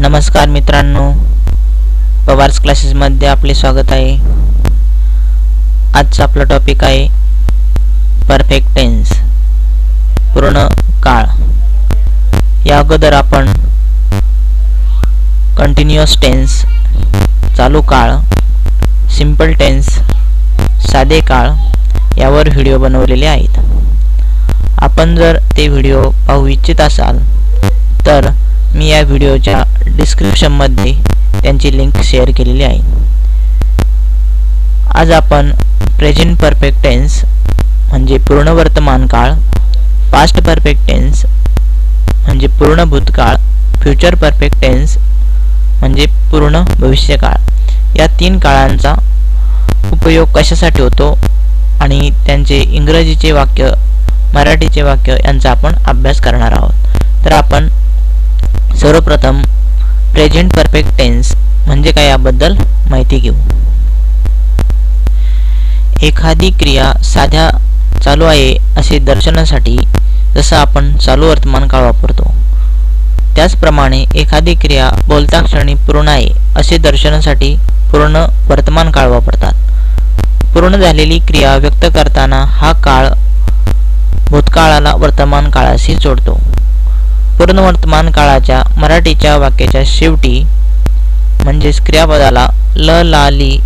नमस्कार मित्रांनो, पवार्स क्लासेसमध्ये आपले स्वागत आहे। आजचा आपला टॉपिक आहे परफेक्ट टेन्स, पूर्ण काळ। या अगोदर आपण कंटिन्युअस टेन्स, चालू काळ, सिंपल टेन्स, साधे काळ यावर व्हिडिओ बनवलेले आहेत। आपण जर ते व्हिडिओ पाहू इच्छित असाल तर मी या व्हिडिओच्या डिस्क्रिप्शनमध्ये त्यांची लिंक शेअर केलेली आहे। आज आपण प्रेझेंट परफेक्ट टेन्स म्हणजे पूर्ण वर्तमान काळ, पास्ट परफेक्ट टेन्स म्हणजे पूर्ण भूतकाळ, फ्युचर परफेक्ट टेन्स म्हणजे पूर्ण भविष्यकाळ, या तीन काळांचा उपयोग कशासाठी होतो आणि त्यांचे इंग्रजीचे वाक्य, मराठीचे वाक्य यांचा आपण अभ्यास करणार आहोत। तर आपण सर्वप्रथम प्रेझेंट परफेक्ट टेन्स म्हणजे काय याबद्दल माहिती घेऊ। एखादी क्रिया साध्या चालू आहे असे दर्शनासाठी जसं आपण चालू वर्तमान काळ वापरतो, त्याचप्रमाणे एखादी क्रिया बोलता क्षणी पूर्ण आहे असे दर्शनासाठी पूर्ण वर्तमान काळ वापरतात। पूर्ण झालेली क्रिया व्यक्त करताना हा काळ भूतकाळाला वर्तमान काळाशी जोडतो। पूर्ण वर्तमान काळाच्या मराठीच्या वाक्याच्या शेवटी म्हणजेच क्रियापदाला ल, ला, ली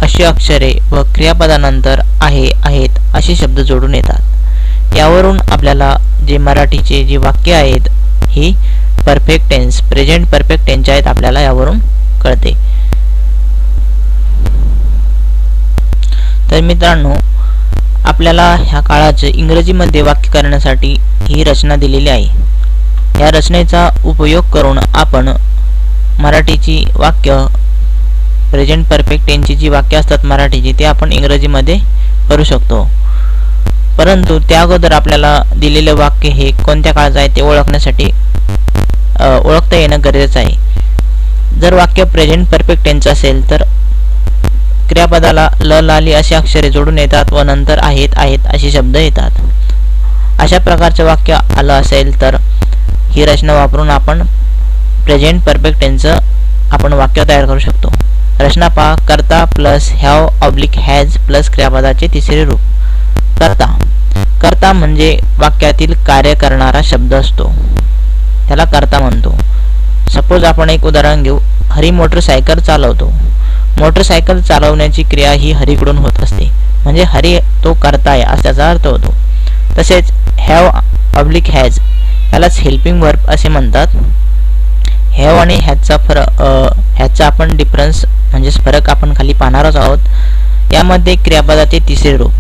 अशी अक्षरे व क्रियापदानंतर आहे, आहेत असे शब्द जोडून येतात। यावरून आपल्याला जे मराठीचे जे वाक्य आहेत ही perfect tense, present perfect tense आहेत आपल्याला यावरून कळते। तर मित्रांनो, आपल्याला ह्या काळाचे इंग्रजीमध्ये वाक्य करण्यासाठी ही रचना दिलेली आहे। या रचनेचा उपयोग करून आपण मराठीची वाक्य, प्रेझेंट परफेक्ट टेन्सची जी वाक्य असतात मराठीची, ते आपण इंग्रजीमध्ये करू शकतो। परंतु त्या अगोदर आपल्याला दिलेले वाक्य हे कोणत्या काळाचं आहे ते ओळखण्यासाठी ओळखता येणं गरजेचं आहे। जर वाक्य प्रेझेंट परफेक्ट टेन्स असेल तर क्रियापदाला ल, ला, ली अशी अक्षरे जोडून येतात व नंतर आहेत, आहेत असे शब्द येतात। अशा प्रकारचे वाक्य आलं असेल तर ही रचना वापरून आपण प्रेझेंट परफेक्ट टेन्सचं आपण वाक्य तयार करू शकतो। रचना पहा, करता plus have oblique has plus क्रियापदाचे तिसरे रूप करता। करता म्हणजे वाक्यातील कार्य करणारा शब्द असतो, त्याला करता म्हणतो। सपोज आपण एक उदाहरण घेऊ, हरी मोटरसायकल चालवतो। मोटरसायकल चालवण्याची क्रिया ही हरीकडून होत असते, म्हणजे हरी तो करता आहे असा त्याचा अर्थ होतो। तसेच हॅव ऑब्लिक हॅज यालाच हेल्पिंग वर्ब असे म्हणतात। हॅव आणि ह्याचा आपण डिफरन्स म्हणजे फरक आपण खाली पाहणारच आहोत। यामध्ये क्रियापदाचे तिसरे रूप,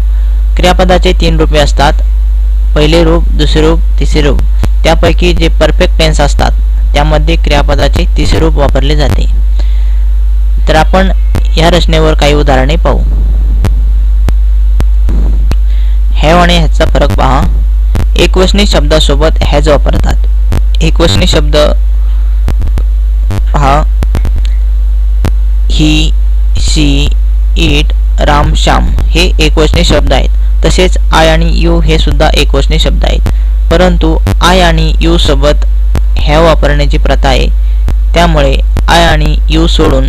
क्रियापदाचे तीन रूपे असतात, पहिले रूप, दुसरे रूप, तिसरे रूप। त्यापैकी जे परफेक्ट टेन्स असतात त्यामध्ये क्रियापदाचे तिसरे रूप वापरले जाते। तर आपण या रचनेवर काही उदाहरणे पाहू। हॅव आणि ह्याचा फरक पहा। एकवचनी शब्दासोबत हॅज वापरतात। एकवचनी शब्द पहा, ही, शी, इट, राम, श्याम हे एकवचनी शब्द आहेत। तसेच आय आणि यू हे सुद्धा एकवचनी शब्द आहेत। परंतु आय आणि यू सोबत हॅव वापरण्याची प्रथा आहे, त्यामुळे आय आणि यू सोडून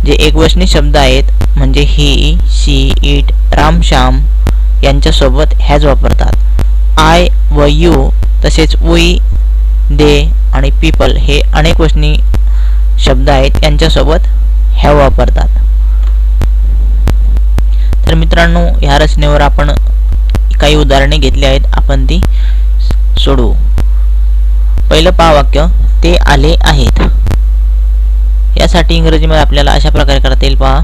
जे एकवचनी शब्द आहेत म्हणजे ही, शी, इट, राम, श्याम यांच्यासोबत हॅज वापरतात। आय व यू तसेच वी, दे आणि पीपल हे अनेकवचनी शब्द आहेत, यांच्यासोबत हॅव वापरतात। तर मित्रांनो, ह्या रचनेवर आपण काही उदाहरणे घेतली आहेत, आपण ती सोडवू। पहिलं पहा वाक्य, ते आले आहेत। यासाठी इंग्रजीमध्ये आपल्याला अशा प्रकारे करता येईल, पहा,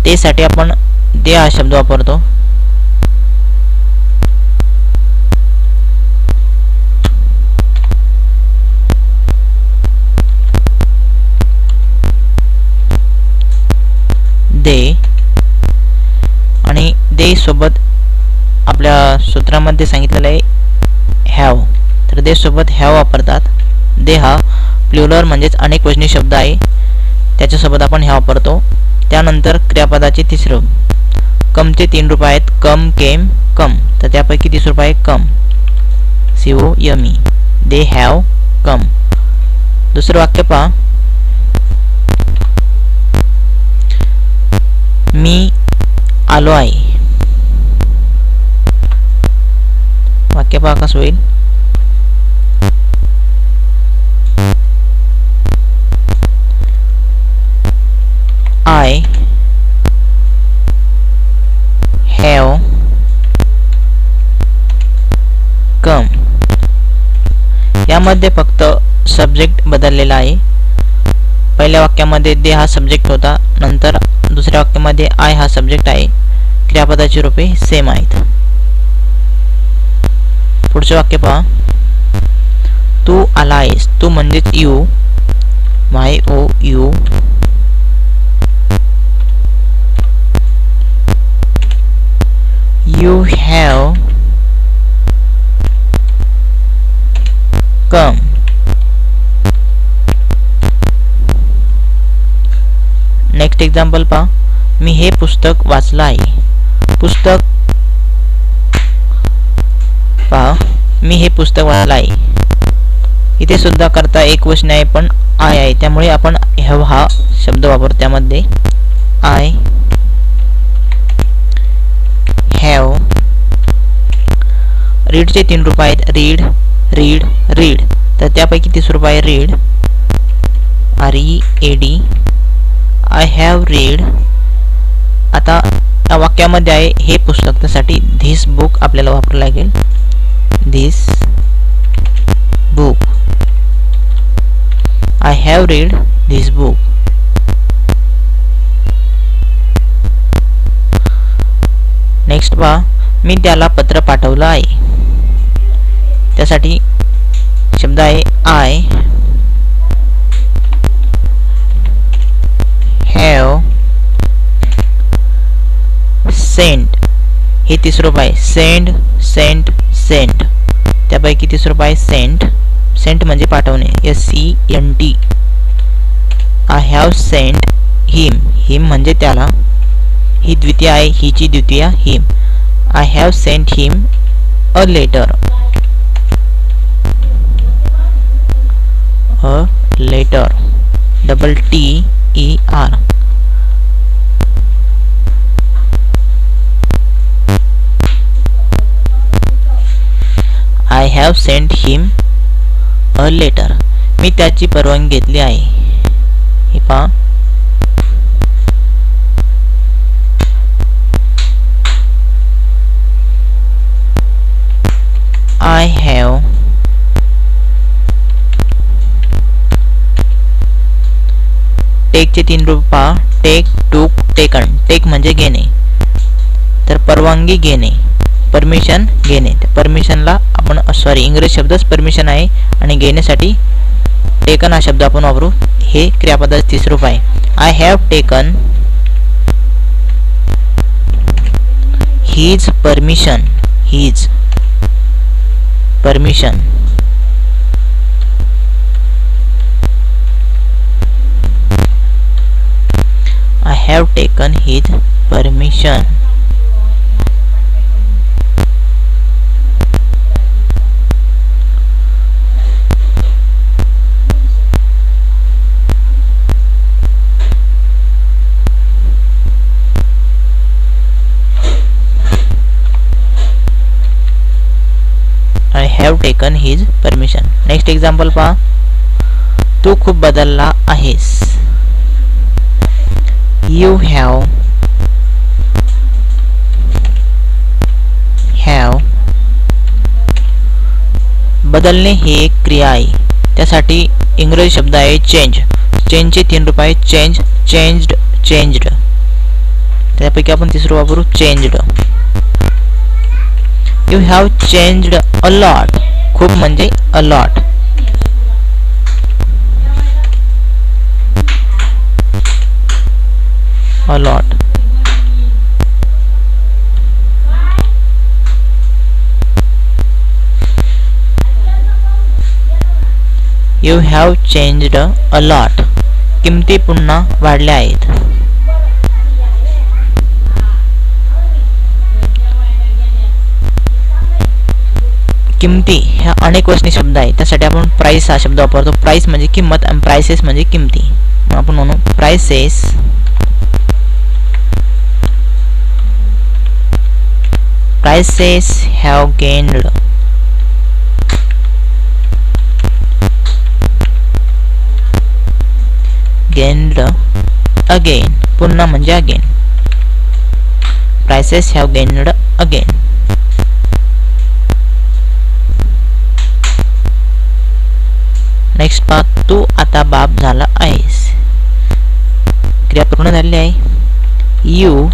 ते साठी आपण दे हा शब्द वापरतो। दे आणि दे सोबत आपल्या सूत्रामध्ये सांगितलेलं आहे हॅव, तर दे सोबत हॅव वापरतात। दे हा प्लुरल म्हणजेच अनेकवचनी शब्द आहे, त्याच्यासोबत आपण हॅव वापरतो। त्यानंतर क्रियापदाचे तिसरं कमचे 3 रूप आहेत. कम, केम, कम. तर त्यापैकी तिसरं रूप आहे कम, COME. They have come. दुसरं वाक्य पहा. मी आलो आहे. वाक्य पहा कसं होईल. I have come. यामध्ये फक्त सब्जेक्ट बदललेला आहे. पहिल्या वाक्यामध्ये दे हा सब्जेक्ट होता, नंतर दुसऱ्या वाक्यामध्ये आय हा सब्जेक्ट आहे. क्रियापदाची रूपे सेम आहेत. पुढचे वाक्य पहा. तू आला आहेस. तू म्हणजेच you, YOU. You have come. Next example पहा. मी हे पुस्तक वाचलं आहे. पुस्तक पहा. मी हे पुस्तक वाचलं आहे. इथे सुद्धा करता एक वचन आहे पण आय आहे, त्यामुळे आपण हॅव हा शब्द वापरतो. त्यामध्ये आय हॅव. रीडचे 3 रूप आहेत. Read, read, read. तर त्यापैकी तिसरं रूप आहे read, READ. I have read. आता या वाक्यामध्ये आहे हे पुस्तक, त्यासाठी धिस बुक आपल्याला वापरावं लागेल. This book. I have read this book. Next पहा. मी त्याला पत्र पाठवलं आहे. त्यासाठी शब्द आहे आय हॅव सेंट. हे तिसरं रूप आहे. Send, sent, sent. त्यापैकी तिसरं रूप आहे सेंट. सेंट म्हणजे पाठवणे, SENT. I have sent him. Him म्हणजे त्याला. ही द्वितीय आहे, हिची द्वितीय him. I have sent him a letter. A letter, TTER. I have sent him a letter. मी त्याची परवानगी घेतली आहे. हे पहा. I have टेकचे 3 रूप पहा. टेक, टूक, टेकन. टेक म्हणजे घेणे, तर परवानगी घेणे, परमिशन घेणे. परमिशनला आपण इंग्रजी शब्दच परमिशन आहे आणि घेण्यासाठी टेकन हा शब्द आपण वापरू. हे क्रियापदाचे तिसरं रूप आहे. I have taken his permission. His permission. I have taken his permission. I have taken his permission. Next example पहा. तू खूप बदलला आहेस. You have बदलणे ही एक क्रिया आहे. त्यासाठी इंग्रजी शब्द आहे चेंज. चेंजचे 3 रूप आहेत. Change, changed, changed. त्यापैकी आपण तिसरं वापरू changed. You have changed a lot. खूप म्हणजे a lot. A lot. You have changed a lot. किमती पुन्हा वाढल्या आहेत. किमती ह्या अनेक वचनी शब्द आहे, त्यासाठी आपण प्राइस हा शब्द वापरतो. प्राइस म्हणजे किंमत आणि प्राइसेस म्हणजे किमती. मग आपण म्हणू prices prices have gained again. पुन्हा म्हणजे again. prices have gained again. Next पहा, तू आता बाप झाला आहेस. क्रिया पूर्ण झालेली आहे. यू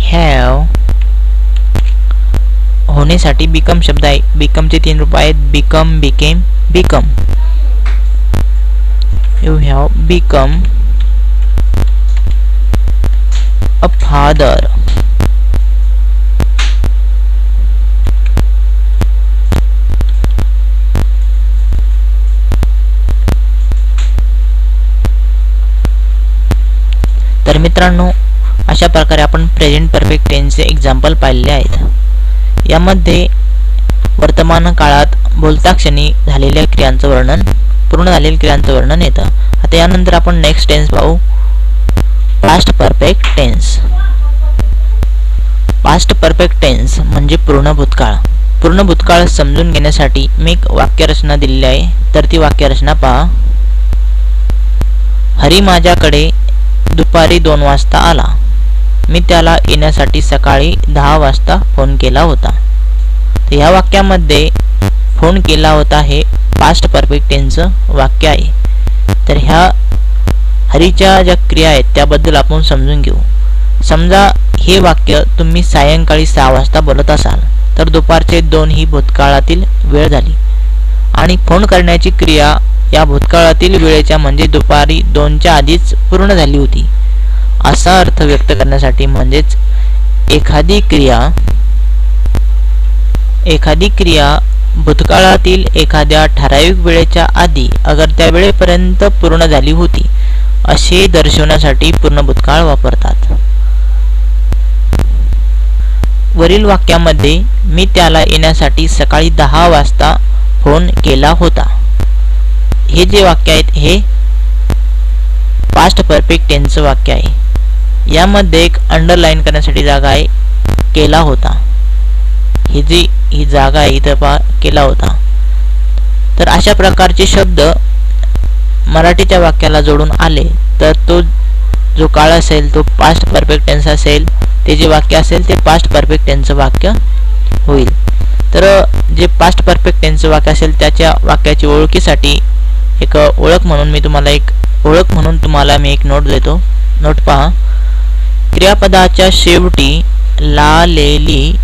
हॅव होण्यासाठी बिकम शब्द आहे. बिकमचे 3 रूप आहेत. Become, became, become. You have become a father. तर मित्रांनो, अशा प्रकारे आपण प्रेझेंट परफेक्ट टेन्सचे एक्झाम्पल पाहिले आहेत. यामध्ये वर्तमान काळात बोलता क्षणी झालेल्या क्रियांचं वर्णन, पूर्ण झालेल्या क्रियांचं वर्णन येतं. आता यानंतर आपण नेक्स्ट टेन्स पाहू, past perfect tense. Past perfect tense म्हणजे पूर्ण भूतकाळ. पूर्ण भूतकाळ समजून घेण्यासाठी मी एक वाक्यरचना दिलेली आहे. तर ती वाक्यरचना पहा. हरी माझ्याकडे दुपारी 2 वाजता आला. मी त्याला येण्यासाठी सकाळी 10 वाजता फोन केला होता. तर ह्या वाक्यामध्ये फोन केला होता हे पास्ट परफेक्ट टेन्सचं वाक्य आहे. तर ह्या हरीच्या ज्या क्रिया आहेत त्याबद्दल आपण समजून घेऊ. समजा हे वाक्य तुम्ही सायंकाळी 6 वाजता बोलत असाल, तर दुपारचे 2 ही भूतकाळातील वेळ झाली आणि फोन करण्याची क्रिया या भूतकाळातील वेळेच्या म्हणजे दुपारी 2च्या आधीच पूर्ण झाली होती, असा अर्थ व्यक्त करण्यासाठी. म्हणजेच एखादी क्रिया भूतकाळातील एखाद्या ठराविक वेळेच्या आधी अगर त्या वेळेपर्यंत पूर्ण झाली होती असे दर्शवण्यासाठी पूर्ण भूतकाळ वापरतात. वरील वाक्यामध्ये मी त्याला येण्यासाठी सकाळी 10 वाजता फोन केला होता. हे जे वाक्य आहेत हे पास्ट परफेक्ट टेन्सचं वाक्य आहे. यामध्ये एक अंडरलाईन करण्यासाठी जागा आहे, केला होता. ही जागा आहे इथं पहा, केला होता. तर अशा प्रकारचे शब्द मराठीच्या वाक्याला जोडून आले तर तो जो काळ असेल तो पास्ट परफेक्ट टेन्स असेल. ते जे वाक्य असेल ते पास्ट परफेक्ट टेन्सचं वाक्य होईल. तर जे पास्ट परफेक्ट टेन्सचं वाक्य असेल त्याच्या वाक्याची ओळखीसाठी एक ओळख म्हणून मी एक नोट देतो. नोट पहा. क्रियापदाच्या शेवटी ला, ले, ली,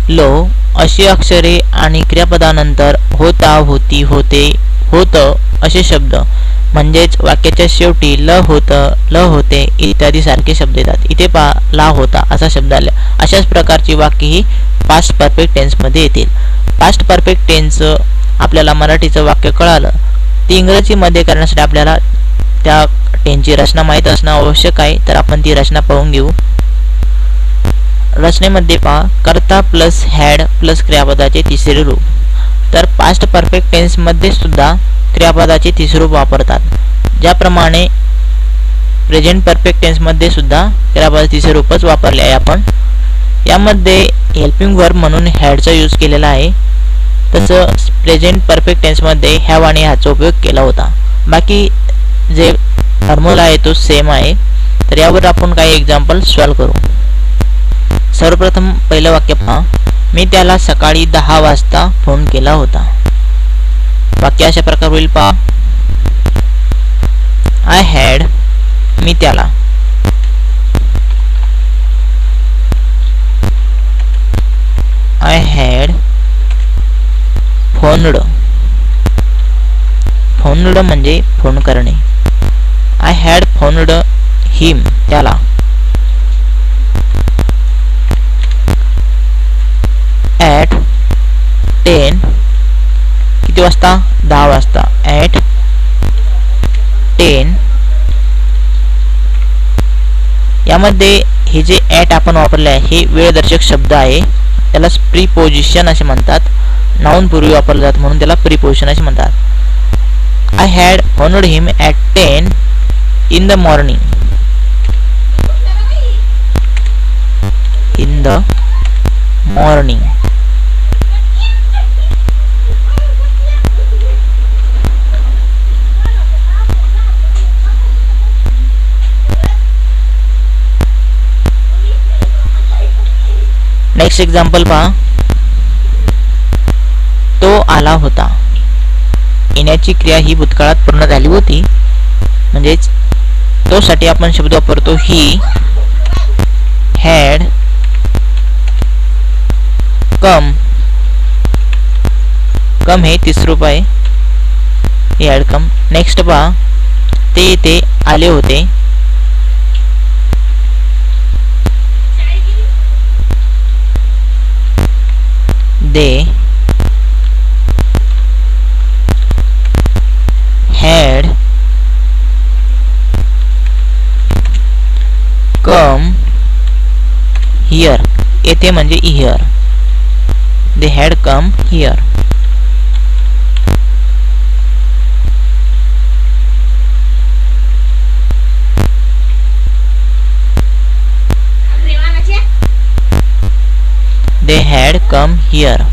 लो अशी अक्षरे आणि क्रियापदानंतर होता, होती, होते, होतं असे शब्द म्हणजेच वाक्याच्या शेवटी ल होतं, ल होते इत्यादी सारखे शब्द येतात. इथे पहा, ला होता असा शब्द आला. अशाच प्रकारची वाक्य ही पास्ट परफेक्ट टेन्समध्ये येतील. पास्ट परफेक्ट टेन्स आपल्याला मराठीचं वाक्य कळालं, ती इंग्रजीमध्ये करण्यासाठी आपल्याला त्या टेन्सची रचना माहीत असणं आवश्यक आहे. तर आपण ती रचना पाहून घेऊ. रचनेमध्ये पहा, कर्ता प्लस हॅड प्लस क्रियापदाचे तिसरे रूप. तर पास्ट परफेक्ट टेन्समध्ये सुद्धा क्रियापदाचे तिसरे रूप वापरतात. ज्याप्रमाणे प्रेझेंट परफेक्ट टेन्समध्ये सुद्धा क्रियापदाचे तिसरे रूपच वापरले आहे आपण. यामध्ये हेल्पिंग वर्ब म्हणून हॅडचा यूज केलेला आहे. तसं प्रेझेंट परफेक्ट टेन्समध्ये हॅव आणि ह्याचा उपयोग केला होता. बाकी जे फॉर्म्युला आहे तो सेम आहे. तर यावर आपण काही एक्झाम्पल सॉल्व्ह करू. सर्वप्रथम पहिलं वाक्य पहा. मी त्याला सकाळी 10 वाजता फोन केला होता. वाक्य अशा प्रकारे होईल पहा. आय हॅड, मी त्याला. I had फोनड. फोनड म्हणजे फोन करणे. आय हॅड फोनड हिम, त्याला. ॲट 10, किती वाजता? 10 वाजता. ॲट 10. यामध्ये हे जे ॲट आपण वापरले आहे हे वेळदर्शक शब्द आहे, त्यालाच प्रीपोजिशन असे म्हणतात. नाऊन पूर्वी वापरले जातात म्हणून त्याला प्रीपोजिशन असे म्हणतात. I had honoured him at 10 in the morning. In the morning. Next example पहा. तो आला होता. येण्याची क्रिया ही भूतकाळात पूर्ण झाली होती, म्हणजेच तो साठी आपण शब्द वापरतो ही हॅड कम. कम हे तिसरं रूप आहे. He had come. नेक्स्ट पहा. ते इथे आले होते. They had come here. येथे म्हणजे here. They had come here. They had come here.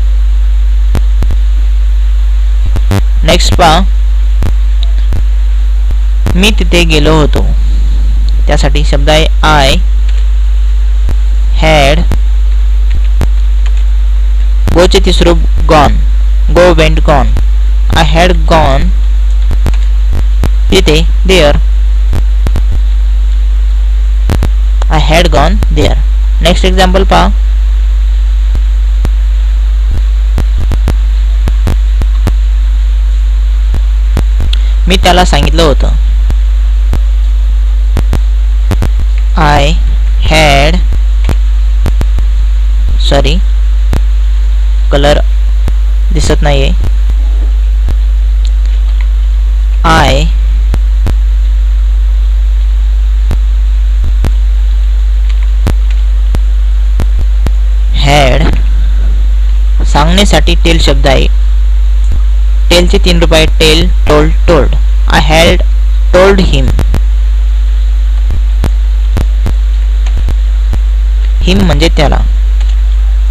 Next पहा. मी तिथे गेलो होतो. त्यासाठी शब्द आहे आय हॅड. गोचे तिसरे रूप gone. Go went gone. I had gone तिथे there. I had gone there. Next example पहा. मी त्याला सांगितलं होतं. I had. सॉरी, कलर दिसत नाहीये. I had. सांगण्यासाठी टेल शब्द आहे. टेलचे 3 रूप आहे. Tell, told, told. I had told him. Him म्हणजे त्याला.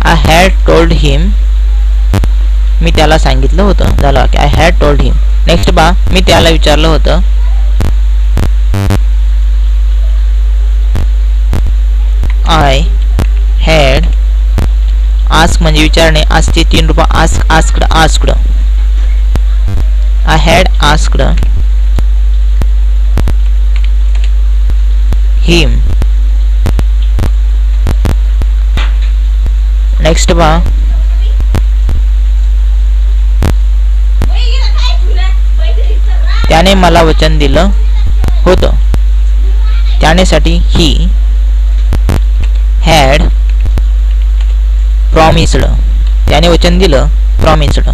I had told him. मी त्याला सांगितलं होतं. झालं की I had told him. Next बा. मी त्याला विचारलं होतं. I had. आस्क म्हणजे विचारणे. आस्कचे 3 रूप. Ask, asked, asked. I had asked him. Next पहा. त्याने मला वचन दिलं होतं. त्यानेसाठी he had promised. त्याने वचन दिलं. promised.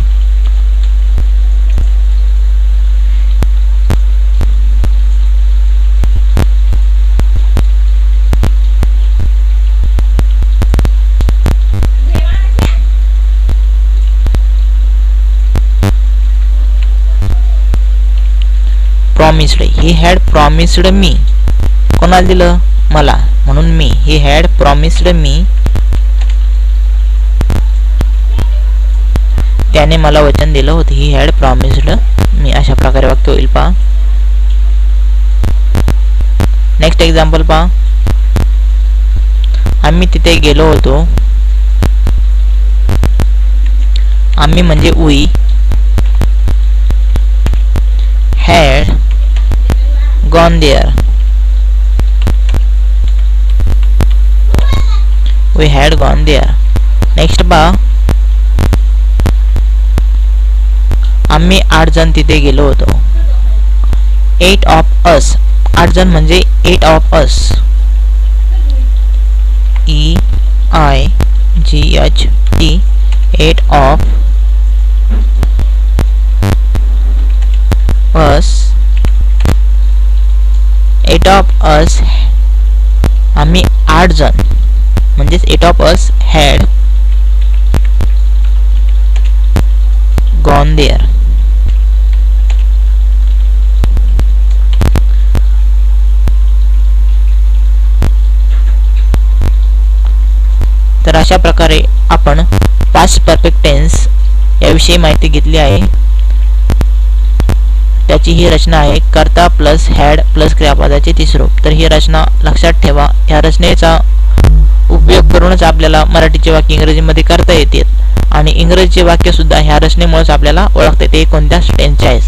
promised. He had promised me. कोणाला दिलं? मला. म्हणून मी. He had promised me. त्याने मला वचन दिलं होतं. He had promised me. अशा प्रकारे वाक्य होईल पहा. नेक्स्ट एक्झाम्पल पहा. आम्ही तिथे गेलो होतो. आम्ही म्हणजे we had gone there. We had gone there. Next पहा. आम्ही 8 जण तिथे गेलो होतो. 8 of us. 8 जण म्हणजे 8 of us. EIGHT. 8 of us. 8 of us आम्ही 8 जण म्हणजेच 8 of us had gone there. तर अशा प्रकारे आपण पास्ट परफेक्ट टेन्स याविषयी माहिती घेतली आहे. त्याची ही रचना आहे कर्ता प्लस हॅड प्लस क्रियापदाचे तिसरे रूप. तर ही रचना लक्षात ठेवा. या रचनेचा उपयोग करूनच आपल्याला मराठीचे वाक्य इंग्रजीमध्ये करता येतात आणि इंग्रजीचे वाक्य सुद्धा ह्या रचनेमुळेच आपल्याला ओळखता येते कोणत्या टेन्सचे आहेत.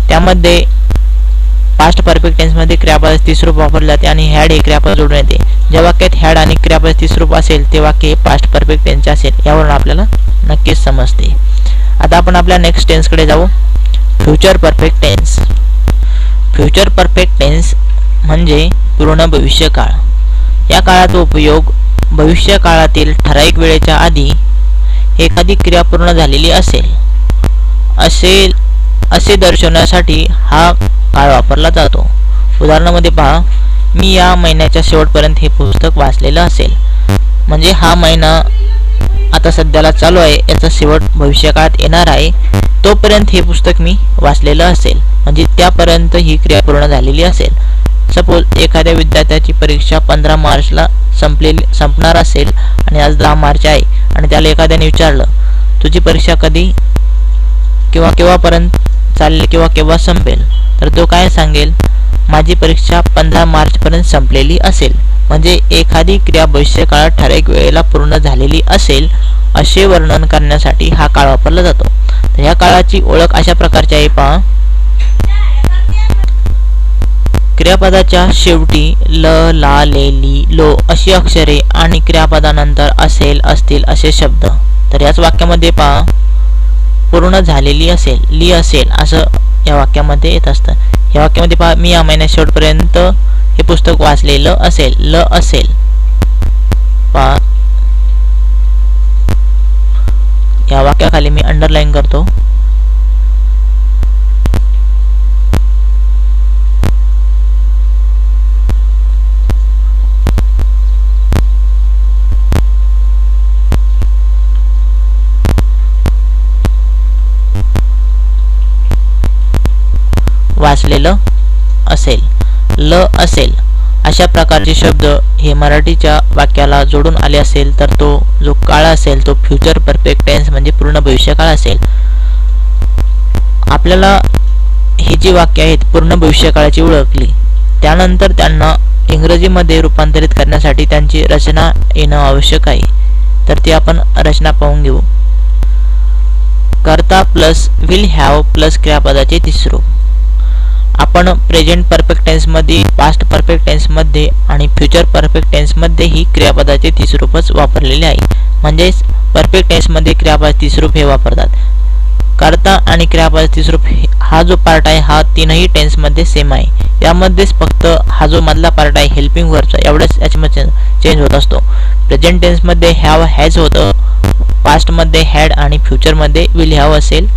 त्यामध्ये पास्ट परफेक्ट टेन्समध्ये क्रियापदाचे तिसरे रूप वापरले जाते आणि हॅड हे क्रियापद जोडून येते. ज्या वाक्यात हॅड आणि क्रियापदाचे तिसरे रूप असेल ते वाक्य पास्ट परफेक्ट टेन्सचे असेल. यावरून आपल्याला नक्कीच समजते. आता आपण आपल्या नेक्स्ट टेन्सकडे जाऊ. Future perfect tense. Future perfect tense म्हणजे पूर्ण भविष्यकाळ. या काळाचा उपयोग भविष्यकाळातील ठराविक वेळेच्या आधी एखादी क्रिया पूर्ण झालेली असे दर्शवण्यासाठी हा काळ वापरला जातो. उदाहरणामध्ये पहा, मी या महिन्याच्या शेवटपर्यंत हे पुस्तक वाचलेलं असेल. म्हणजे हा महिना आता सध्याला चालू आहे, याचा शेवट भविष्यकाळात येणार आहे, तोपर्यंत हे पुस्तक मी वाचलेलं असेल. म्हणजे त्यापर्यंत ही क्रिया पूर्ण झालेली असेल. सपोज एखाद्या विद्यार्थ्याची परीक्षा 15 मार्चला संपणार असेल आणि आज 10 मार्च आहे आणि त्याला एखाद्याने विचारलं तुझी परीक्षा कधी किंवा केव्हापर्यंत चालली किंवा केव्हा संपेल, तर तो काय सांगेल, माझी परीक्षा 15 मार्चपर्यंत संपलेली असेल. म्हणजे एखादी क्रिया भविष्यकाळात ठराविक वेळेला पूर्ण झालेली असेल असे वर्णन करण्यासाठी हा काळ वापरला जातो. तर ह्या काळाची ओळख अशा प्रकारची आहे. पहा, क्रियापदाच्या शेवटी ल, ला, ले, ली, लो अशी अक्षरे आणि क्रियापदानंतर असेल, असतील असे शब्द. तर याच वाक्यामध्ये पहा, पूर्ण झालेली असेल, ली असेल असं या वाक्यामध्ये येत असतं. या वाक्यामध्ये पहा, मी या महिन्यात शेवटपर्यंत हे पुस्तक वाचलेलं असेल, ल असेल. पहा, या वाक्याखाली मी अंडरलाईन करतो. वाचलेलं असेल, ल असेल अशा प्रकारचे शब्द हे मराठीच्या वाक्याला जोडून आले असेल तर तो जो काळ असेल तो फ्युचर परफेक्ट टेन्स म्हणजे पूर्ण भविष्यकाळ असेल. आपल्याला ही जी वाक्य आहेत पूर्ण भविष्यकाळाची ओळखली, त्यानंतर त्यांना इंग्रजीमध्ये रूपांतरित करण्यासाठी त्यांची रचना येणं आवश्यक आहे. तर ती आपण रचना पाहून घेऊ. कर्ता प्लस विल हॅव प्लस क्रियापदाचे तिसरे रूप. आपण प्रेझेंट परफेक्ट टेन्समध्ये, पास्ट परफेक्ट टेन्समध्ये आणि फ्युचर परफेक्ट टेन्समध्ये ही क्रियापदाचे तिसरे रूपच वापरलेले आहे. म्हणजेच परफेक्ट टेन्समध्ये क्रियापद तिसरे रूप हे वापरतात. कर्ता आणि क्रियापद तिसरे रूप हा जो पार्ट आहे हा तीनही टेन्समध्ये सेम आहे. यामध्येच फक्त हा जो मधला पार्ट आहे हेल्पिंग वर्बचा एवढंच याच्यामध्ये चेंज होत असतो. प्रेझेंट टेन्समध्ये हॅव हॅज होतं, पास्टमध्ये हॅड आणि फ्युचरमध्ये विल हॅव असेल.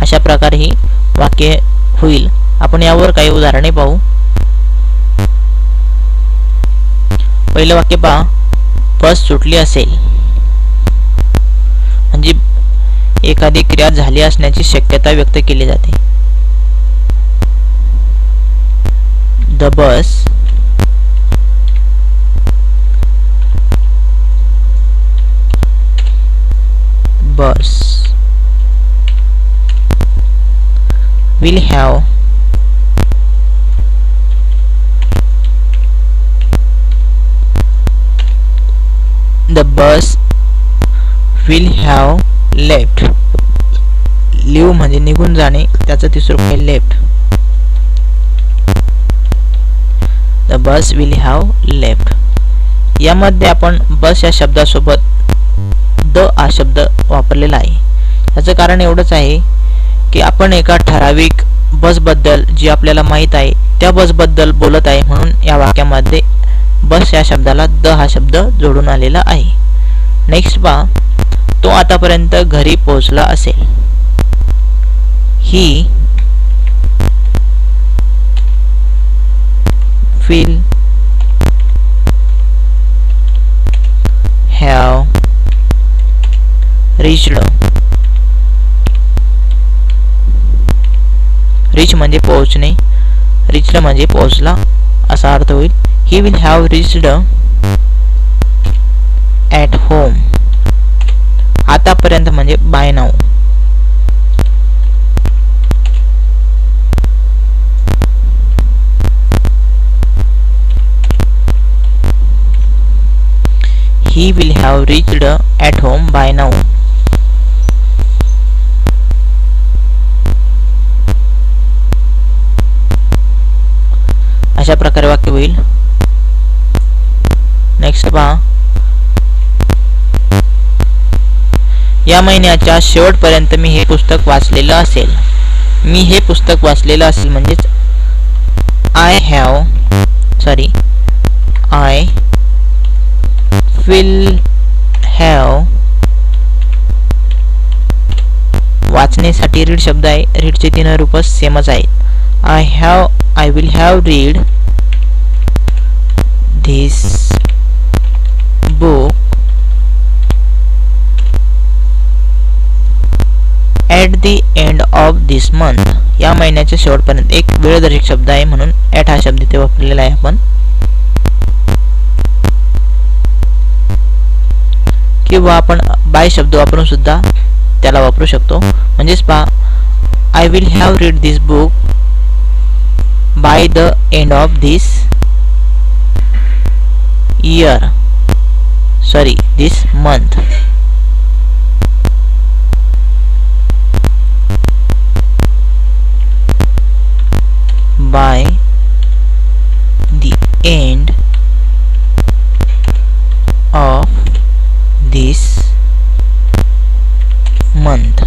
अशा प्रकारे ही वाक्य होईल. आपण यावर काही उदाहरणे पाहू. पहिलं वाक्य पहा, बस सुटली असेल. म्हणजे एखादी क्रिया झाली असण्याची शक्यता व्यक्त केली जाते. The bus will have the bus will have left. Leave म्हणजे निघून जाणे, त्याचं तिसरं रूप आहे left. The bus will have left. यामध्ये आपण बस या शब्दासोबत द हा शब्द वापरलेला आहे. याचं कारण एवढंच आहे की आपण एका ठराविक बसबद्दल जी आपल्याला माहीत आहे त्या बसबद्दल बोलत आहे, म्हणून या वाक्यामध्ये बस या शब्दाला द हा शब्द जोडून आलेला आहे. नेक्स्ट पहा, तो आतापर्यंत घरी पोहोचला असेल. ही will reached. रीच म्हणजे पोहोचणे, रिच्ड म्हणजे पोहोचला असा अर्थ होईल. He will have reached at home. आतापर्यंत म्हणजे by now. He will have reached at home by now. अशा प्रकारे वाक्य होईल. नेक्स्ट पहा. या महिन्याच्या शेवटपर्यंत मी हे पुस्तक वाचलेलं असेल. मी हे पुस्तक वाचलेलं असेल म्हणजेच I will have. वाचण्यासाठी रीड शब्द आहे. रीडचे तीन रूप सेमच आहेत. I will have read this book at the end of this month. या महिन्याच्या शेवटपर्यंत एक वेळदर्शक शब्द आहे म्हणून ॲट हा शब्द इथे वापरलेला आहे आपण. किंवा आपण बाय शब्द वापरून सुद्धा त्याला वापरू शकतो. म्हणजेच पहा, I will have read this book by the end of this year, sorry this month. Bye the end of this month.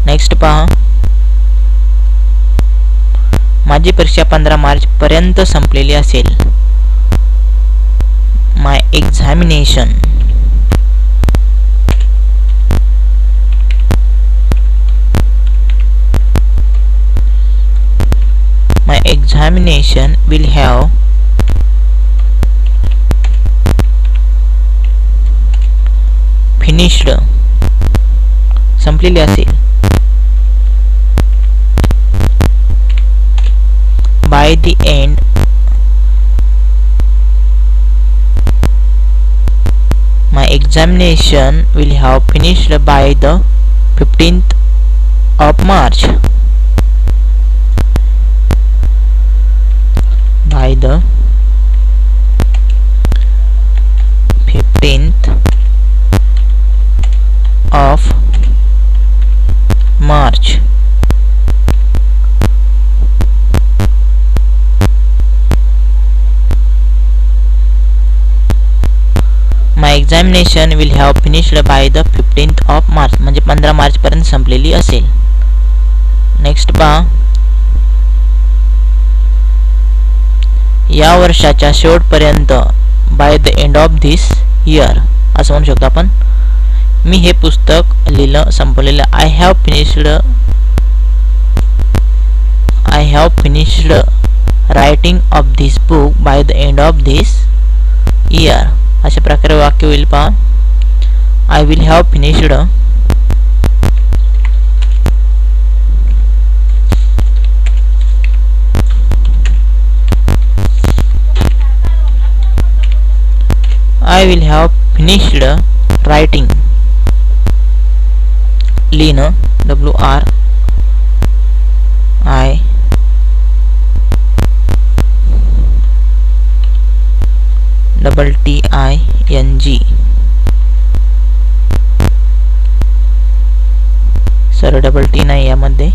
Next पहा. माझी परीक्षा 15 मार्च पर्यंत संपलेली असेल. My examination will have finished, संपलेली असेल. by the end my examination will have finished by the 15th of March. By the 15th of March. My examination will have finished by the 15th of March. म्हणजे 15 मार्च पर्यंत संपलेली असेल. Next पहा. या वर्षाच्या शेवटपर्यंत by the end of this year असं म्हणू शकतो आपण. मी हे पुस्तक लिहिलं संपवलेलं. I have finished writing of this book by the end of this year. अशा प्रकारे वाक्य होईल पहा. I will have finished I will have finished writing. लिहिणं WRITING. सर डबल टी नाही यामध्ये.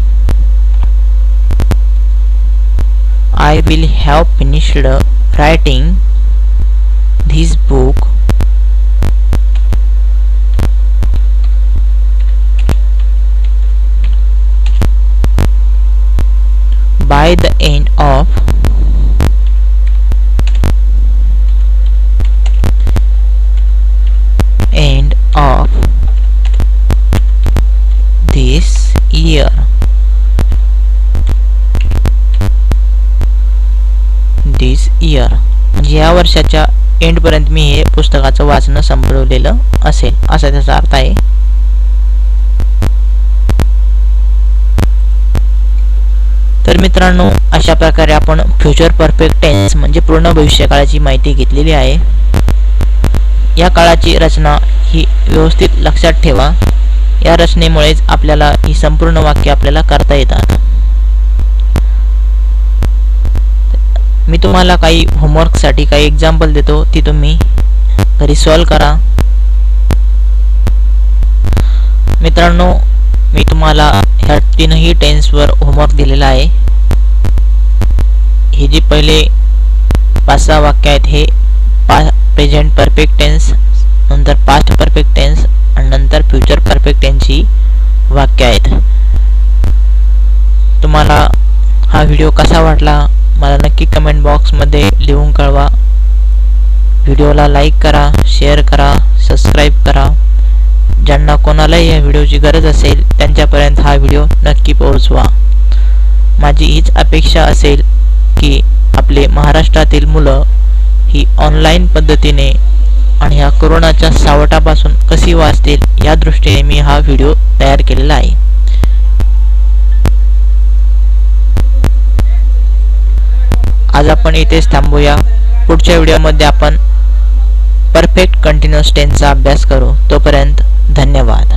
I will have finished writing this book by the end of this year. This या वर्षाच्या एंडपर्यंत मी हे पुस्तकाचं वाचणं संपवलेलं असेल असा त्याचा अर्थ आहे. तर मित्रांनो, अशा प्रकारे आपण फ्युचर परफेक्ट टेन्स म्हणजे पूर्ण भविष्यकाळाची माहिती घेतलेली आहे. या काळाची रचना ही व्यवस्थित लक्षात ठेवा. या रचनेमुळेच आपल्याला ही संपूर्ण वाक्य आपल्याला करता येतात. मी तुम्हाला काही होमवर्कसाठी काही एक्झाम्पल देतो, ती तुम्ही घरी सॉल्व करा. मित्रांनो, मी तुम्हाला ह्या तीनही टेन्सवर होमवर्क दिलेला आहे. हे जे पहिले 5-6 वाक्य आहेत हे प्रेझेंट परफेक्ट टेन्स, नंतर पास्ट परफेक्ट टेन्स आणि नंतर फ्युचर परफेक्ट टेन्सची वाक्य आहेत. तुम्हाला हा व्हिडिओ कसा वाटला मला नक्की कमेंट बॉक्समध्ये लिहून कळवा. व्हिडिओला लाईक करा, शेअर करा, सबस्क्राईब करा. ज्यांना कोणालाही या व्हिडिओची गरज असेल त्यांच्यापर्यंत हा व्हिडिओ नक्की पोहोचवा. माझी हीच अपेक्षा असेल की आपले महाराष्ट्रातील मुलं ही ऑनलाईन पद्धतीने आणि ह्या कोरोनाच्या सावटापासून कशी वाचतील या दृष्टीने मी हा व्हिडिओ तयार केलेला आहे. आज आपण इथेच थांबूया. पुढच्या व्हिडिओमध्ये आपण परफेक्ट कंटिन्युअस टेन्सचा अभ्यास करू. तोपर्यंत धन्यवाद.